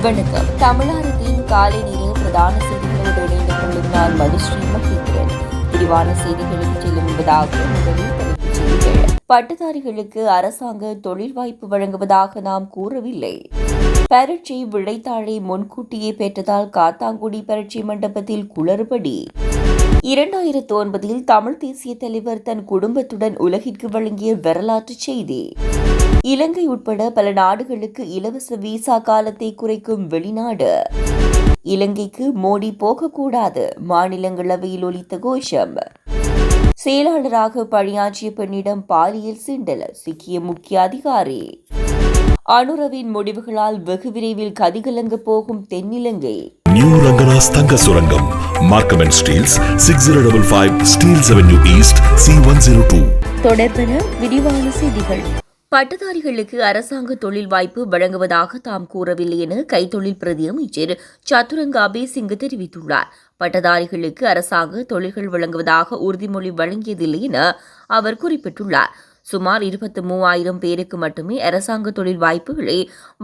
வணக்கம். தமிழகத்தின் காலை நேர பிரதான செய்திகளோடு இணைந்து கொள்ளும் நான் மதுஸ்ரீ மகேந்திரன். விரிவான செய்திகளுக்கு செல்லும் முன்பதாக முதலில் தலைப்புச் செய்திகள். பட்டதாரிகளுக்கு அரசாங்க தொழில் வாய்ப்பு வழங்குவதாக நாம் கூறவில்லை. பரீட்சை விடைத்தாளை முன்கூட்டியே பெற்றதால் காத்தாங்குடி பரீட்சை மண்டபத்தில் குளறுபடி. 2009 தமிழ் தேசிய தலைவர் தன் குடும்பத்துடன் உலகிற்கு வழங்கிய வரலாற்று செய்தி. இலங்கை உட்பட பல நாடுகளுக்கு இலவச விசா காலத்தை குறைக்கும் வெளிநாடு. இலங்கைக்கு மோடி போகக்கூடாது, மாநிலங்களவையில் ஒலித்த கோஷம். செயலாளராக பணியாற்றிய பெண்ணிடம் பாலியல் சீண்டல், சிக்கிய முக்கிய அதிகாரி. அனுரவின் முடிவுகளால் வெகு விரைவில் கதிகலங்க போகும் தென்னிலங்கை. நியூ ரங்கராஸ் தங்க சுரங்கம், Markham and Steeles, 6055 Steeles avenue east, C102. தொடர்பென விரிவான செய்திகள். பட்டதாரிகளுக்கு அரசாங்க தொழில் வாய்ப்பு வழங்குவதாக தாம் கூறவில்லை என கைத்தொழில் பிரதி அமைச்சர் சத்துரங்க அபேசிங்க தெரிவித்துள்ளார். பட்டதாரிகளுக்கு அரசாங்க தொழில்கள் வழங்குவதாக உறுதிமொழி வழங்கியதில்லை என அவர் குறிப்பிட்டுள்ளார். சுமார் 23,000 பேருக்கு மட்டுமே அரசாங்க தொழில் வாய்ப்புகளை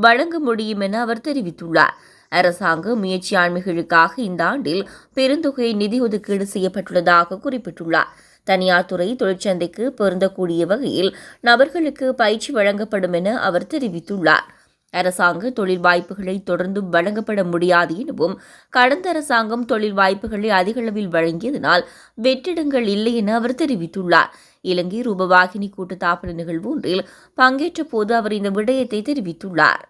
வழங்க முடியும் என அவர் தெரிவித்துள்ளார். அரசாங்க முயற்சியாண்மைகளுக்காக இந்த ஆண்டில் பெருந்தொகை நிதி ஒதுக்கீடு செய்யப்பட்டுள்ளதாக குறிப்பிட்டுள்ளார். தனியார் துறை தொழிற்சந்தைக்கு பொருந்தக்கூடிய வகையில் நபர்களுக்கு பயிற்சி வழங்கப்படும் என அவர் தெரிவித்துள்ளார். அரசாங்க தொழில் வாய்ப்புகளை தொடர்ந்து வழங்கப்பட முடியாது எனவும் கடந்த அரசாங்கம் தொழில் வாய்ப்புகளை அதிகளவில் வழங்கியதனால் வெற்றிடங்கள் இல்லை என அவர் தெரிவித்துள்ளார். இலங்கை ரூபவாகினி கூட்டுத்தாபன நிகழ்வு ஒன்றில் பங்கேற்ற போது அவர் இந்த விடயத்தை தெரிவித்துள்ளார்.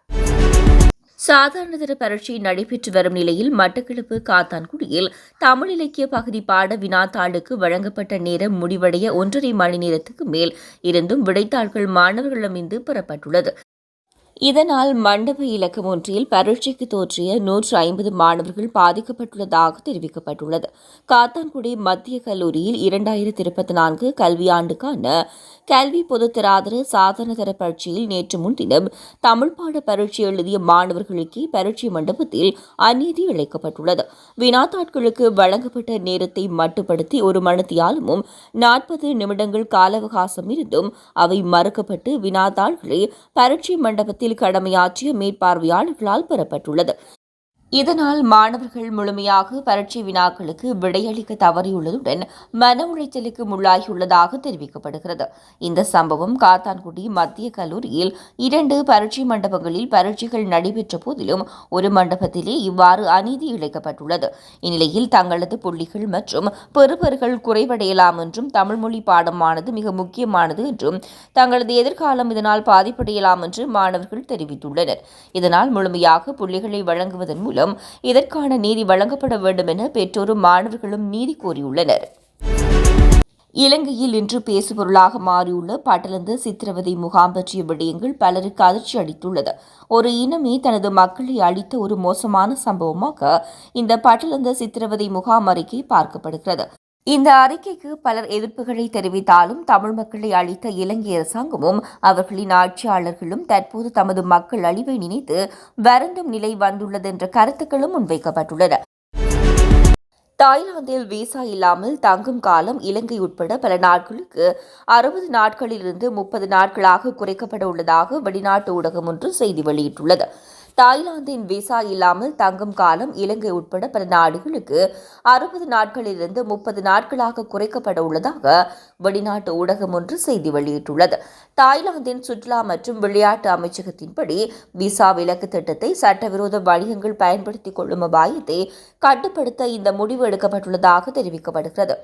சாதாரணதர பரீட்சை நடைபெற்று வரும் நிலையில் மட்டக்களப்பு காத்தான்குடியில் தமிழ் இலக்கிய பகுதி பாட வினாத்தாளுக்கு வழங்கப்பட்ட நேரம் முடிவடைய 1.5 மணி நேரத்துக்கு மேல் இருந்தும் விடைத்தாள்கள் மாணவர்களிடமிருந்து பெறப்பட்டுள்ளது. இதனால் மண்டப இலக்கம் ஒன்றில் பரீட்சைக்கு தோற்றிய 150 மாணவர்கள் பாதிக்கப்பட்டுள்ளதாக தெரிவிக்கப்பட்டுள்ளது. காத்தான்குடி மத்திய கல்லூரியில் 2024 கல்வியாண்டுக்கான கல்வி பொதுத்தராதர சாதனதர பரீட்சையில் நேற்று முன்தினம் தமிழ் பாட பரீட்சை எழுதிய மாணவர்களுக்கு பரீட்சை மண்டபத்தில் அநீதி இழைக்கப்பட்டுள்ளது. வினாத்தாட்களுக்கு வழங்கப்பட்ட நேரத்தை மட்டுப்படுத்தி 1 மணித்தியாலமும் 40 நிமிடங்கள் கால அவகாசம் இருந்தும் அவை மறுக்கப்பட்டு வினாத்தாள்களை பரீட்சை மண்டபத்தில் கடமையாற்றிய மேற்பார்வையாளர்களால் பெறப்பட்டுள்ளது. இதனால் மாணவர்கள் முழுமையாக பரீட்சை வினாக்களுக்கு விடையளிக்க தவறியுள்ளதுடன் மன உளைச்சலுக்கு உள்ளாகியுள்ளதாக தெரிவிக்கப்படுகிறது. இந்த சம்பவம் காத்தான்குடி மத்திய கல்லூரியில் 2 பரீட்சை மண்டபங்களில் பரீட்சைகள் நடைபெற்ற போதிலும் ஒரு மண்டபத்திலே இவ்வாறு அநீதி இழைக்கப்பட்டுள்ளது. இந்நிலையில் தங்களது புள்ளிகள் மற்றும் பெறுபர்கள் குறைவடையலாம் என்றும் தமிழ் மொழி பாடமானது மிக முக்கியமானது என்றும் தங்களது எதிர்காலம் இதனால் பாதிப்படையலாம் என்று மாணவர்கள் தெரிவித்துள்ளனர். இதனால் முழுமையாக புள்ளிகளை வழங்குவதன் மூலம் இதற்கான நீதி வழங்கப்பட வேண்டும் என பெற்றோரும் மாணவர்களும் நீதி கோரியுள்ளனர். இலங்கையில் இன்று பேசுபொருளாக மாறியுள்ள பட்டளந்து சித்திரவதை முகாம் பற்றிய விடயங்கள் பலருக்கு அதிர்ச்சி அளித்துள்ளது. ஒரு இனமே தனது மக்களை அழித்த ஒரு மோசமான சம்பவமாக இந்த பட்டளந்து சித்திரவதை முகாம் அறிக்கை பார்க்கப்படுகிறது. இந்த அறிக்கைக்கு பலர் எதிர்ப்புகளை தெரிவித்தாலும் தமிழ் மக்களை அழித்த இலங்கை அரசாங்கமும் அவர்களின் ஆட்சியாளர்களும் தற்போது தமது மக்கள் அழிவை நினைத்து வருந்தும் நிலை வந்துள்ளது என்ற கருத்துக்களும் முன்வைக்கப்பட்டுள்ளன. தாய்லாந்தில் விசா இல்லாமல் தங்கும் காலம் இலங்கை உட்பட பல நாட்களுக்கு 60 நாட்களிலிருந்து 30 நாட்களாக குறைக்கப்பட உள்ளதாக வெளிநாட்டு ஊடகம் ஒன்று செய்தி வெளியிட்டுள்ளது. தாய்லாந்தின் விசா இல்லாமல் தங்கும் காலம் இலங்கை உட்பட பல நாடுகளுக்கு 60 நாட்களிலிருந்து 30 நாட்களாக குறைக்கப்பட உள்ளதாக வெளிநாட்டு ஊடகம் ஒன்று செய்தி வெளியிட்டுள்ளது. தாய்லாந்தின் சுற்றுலா மற்றும் விளையாட்டு அமைச்சகத்தின்படி விசா விலக்கு திட்டத்தை சட்டவிரோத வணிகங்கள் பயன்படுத்திக் கொள்ளும் அபாயத்தை கட்டுப்படுத்த இந்த முடிவு எடுக்கப்பட்டுள்ளதாக தெரிவிக்கப்படுகிறது.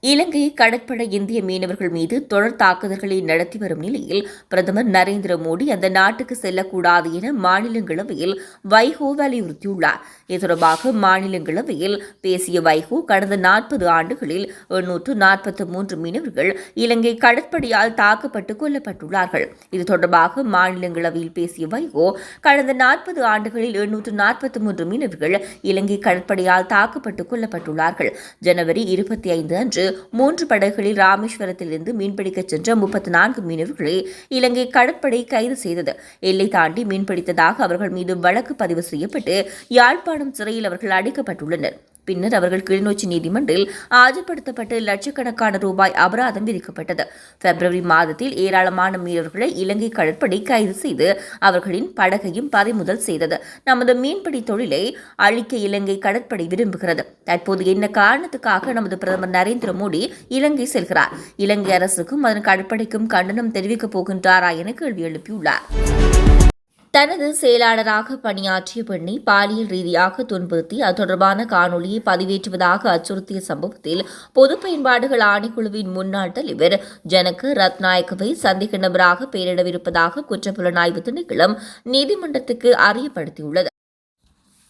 இலங்கை கடற்படை இந்திய மீனவர்கள் மீது தொடர் தாக்குதல்களை நடத்தி வரும் நிலையில் பிரதமர் நரேந்திர மோடி அந்த நாட்டுக்கு செல்லக்கூடாது என மாநிலங்களவையில் வைகோ வலியுறுத்தியுள்ளார். இது தொடர்பாக மாநிலங்களவையில் பேசிய வைகோ கடந்த 40 ஆண்டுகளில் 843 மீனவர்கள் இலங்கை கடற்படையால் தாக்கப்பட்டு கொல்லப்பட்டுள்ளார்கள். இது தொடர்பாக மாநிலங்களவையில் பேசிய வைகோ கடந்த 40 ஆண்டுகளில் 843 மீனவர்கள் இலங்கை கடற்படையால் தாக்கப்பட்டு கொல்லப்பட்டுள்ளார்கள். ஜனவரி 25 அன்று 3 படகுகளில் ராமேஸ்வரத்திலிருந்து மீன்பிடிக்கச் சென்ற 34 மீனவர்களை இலங்கை கடற்படை கைது செய்தது. எல்லை தாண்டி மீன்பிடித்ததாக அவர்கள் மீது வழக்கு பதிவு செய்யப்பட்டு யாழ்ப்பாணம் சிறையில் அவர்கள் அடைக்கப்பட்டுள்ளனர். பின்னர் அவர்கள் கிளிநொச்சி நீதிமன்றில் ஆஜர்படுத்தப்பட்டு லட்சக்கணக்கான ரூபாய் அபராதம் விதிக்கப்பட்டது. பிப்ரவரி மாதத்தில் ஏராளமான மீனவர்களை இலங்கை கடற்படை கைது செய்து அவர்களின் படகையும் பறிமுதல் செய்தது. நமது மீன்பிடி தொழிலை அழிக்க இலங்கை கடற்படை விரும்புகிறது. தற்போது என்ன காரணத்துக்காக நமது பிரதமர் நரேந்திர மோடி இலங்கை செல்கிறார்? இலங்கை அரசுக்கும் அதன் கடற்படைக்கும் கண்டனம் தெரிவிக்கப் போகின்றாரா என கேள்வி எழுப்பியுள்ளார். தனது செயலாளராக பணியாற்றிய பெண்ணை பாலியல் ரீதியாக துன்புறுத்தி அது தொடர்பான காணொலியை பதிவேற்றுவதாக அச்சுறுத்திய சம்பவத்தில் பொது பயன்பாடுகள் ஆணைக்குழுவின் முன்னாள் தலைவர் ஜனக ரத்நாயக்கவை சந்தேக நபராக பெயரிடவிருப்பதாக குற்றப்புலனாய்வு திணைக்களம் நீதிமன்றத்துக்கு அறியப்படுத்தியுள்ளது.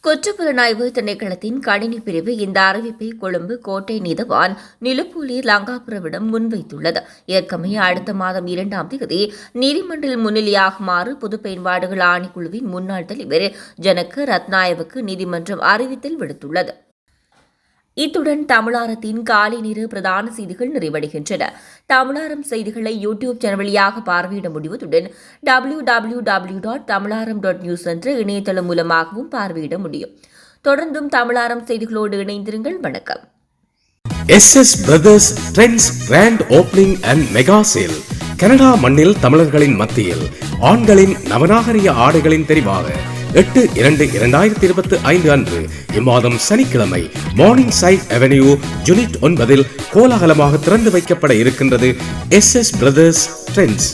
குற்றப்புலனாய்வு திணைக்களத்தின் கணினி பிரிவு இந்த அறிவிப்பை கொழும்பு கோட்டை நீதவான் நிலுப்பூலி லங்காபுரவிடம் முன்வைத்துள்ளது. ஏற்கனவே அடுத்த மாதம் 2ஆம் தேதி நீதிமன்றில் முன்னிலையாகுமாறு பொது பயன்பாடுகள் ஆணைக்குழுவின் முன்னாள் தலைவர் ஜனக ரத்நாயவுக்கு நீதிமன்றம் அறிவித்தல் விடுத்துள்ளது. இத்துடன் தமிழாரத்தின் காலை நேர பிரதான செய்திகள் நிறைவடைகின்றன. தமிழாரம் செய்திகளை யூடியூப் சேனல் வழியாக பார்வையிட முடிவதுடன் www.tamalaram.news என்ற இணையதளம் மூலமாகவும் பார்வையிட முடியும். தொடர்ந்தும் தமிழாரம் செய்திகளோடு இணைந்திருங்கள். வணக்கம். SS Brothers Trends Grand Opening and Mega Sale. Canada மண்ணில் தமிழர்களின் மத்தியில் ஆண்களின் நவநாகரிக ஆடைகளின் தெரிவாக 8/2/2025 அன்று இம்மாதம் சனிக்கிழமை மார்னிங் சைட் அவென்யூ யூனிட் 9 கோலாகலமாக திறந்து வைக்கப்பட இருக்கின்றது SS Brothers Trends.